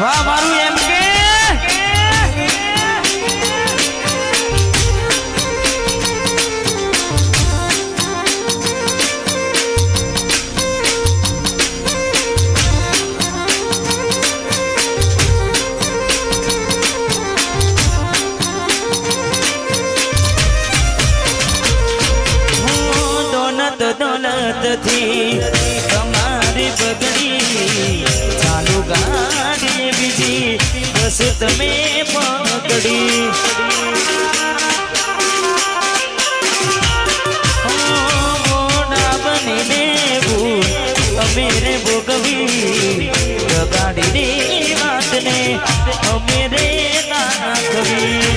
વાહ મારું એમ કે દોલત થી તમારી બગડી ચાલુ ગાડી બીજી બસ તમે પકડી મોડા બનીને અમે રે ભોગવી ગાડીની વાતને અમે રે નાખવી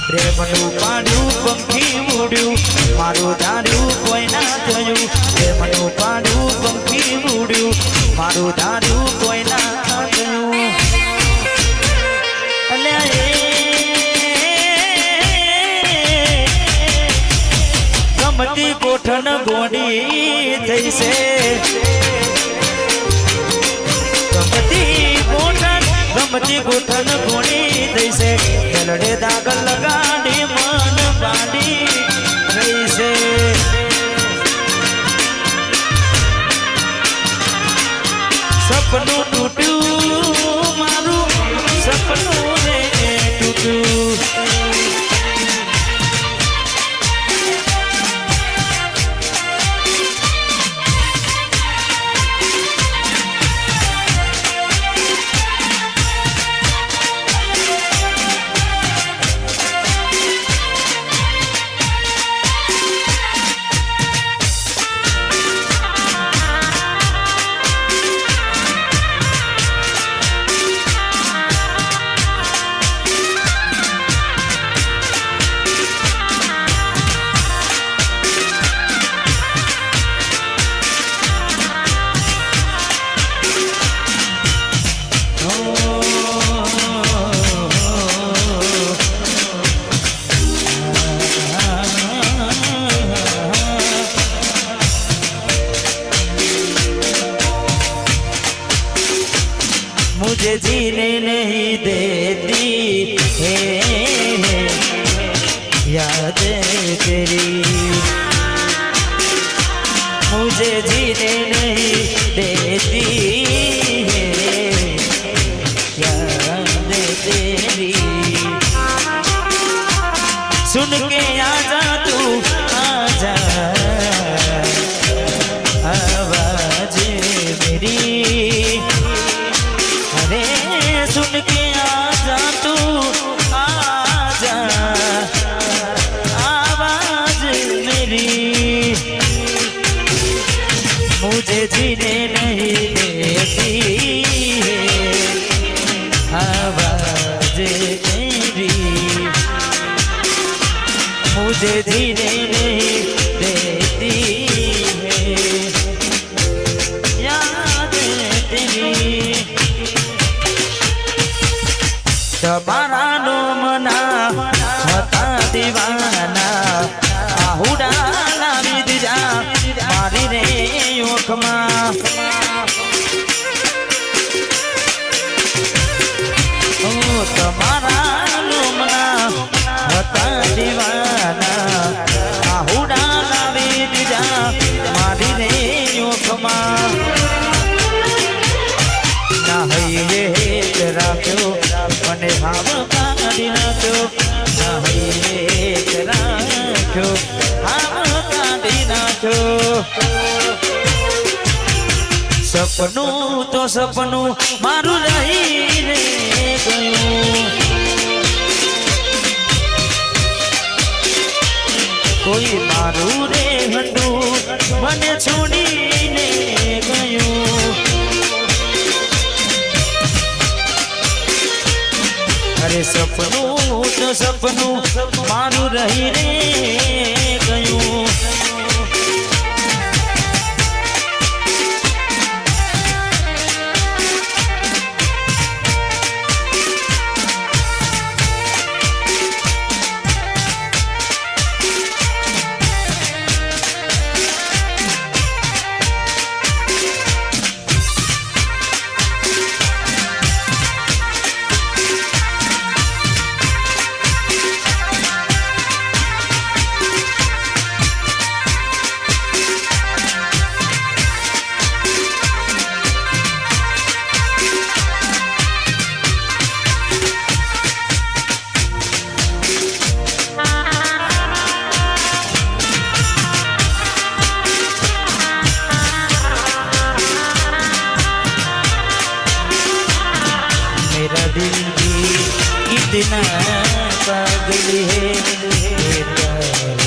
પ્રેમનું પાડ્યું પંખી ઉડ્યું મારું ધાર્યું કોઈ ના જોયું પ્રેમનું પાડ્યું પંખી ઉડ્યું મારું ધાર્યું કોઈ ના જોયું ગમતી ગોઠણ ગોડી થઈ છે ગમતી ગોઠણ ગોડી થઈ છે લડે દાગ લગાડી મન પાડી રહી છે સપનું તૂટ્યું મારું સપનું રે તૂટ્યું मुझे जीने नहीं देती है याद तेरी मुझे जीने नहीं देती है याद तेरी सुन के आजा तू आजा आवाज मेरी सुन के आजा तू आजा आवाज मेरी मुझे जीने नहीं देती है आवाज मेरी मुझे जीने नहीं देती है याद तेरी તમારા નોમના હતા દીવાના આહુડા લાવી દીધા મારી રે ઓખમાં તમારા નોમના હતા દીવાના આહુડા લાવી દીધા મારી રે ઓખમાં ના હૈયે રાખ્યો મને ભાવ કાઢી નાખ્યો રાખ્યો ભાવ કાઢી નાખ્યો સપનું તો સપનું મારું રહીને ગયું કોઈ મારું રે હંડું મને છોડીને ગયું અરે સપનું તો સપનું મારું રહીને ગયું दिल भी इतना पागल है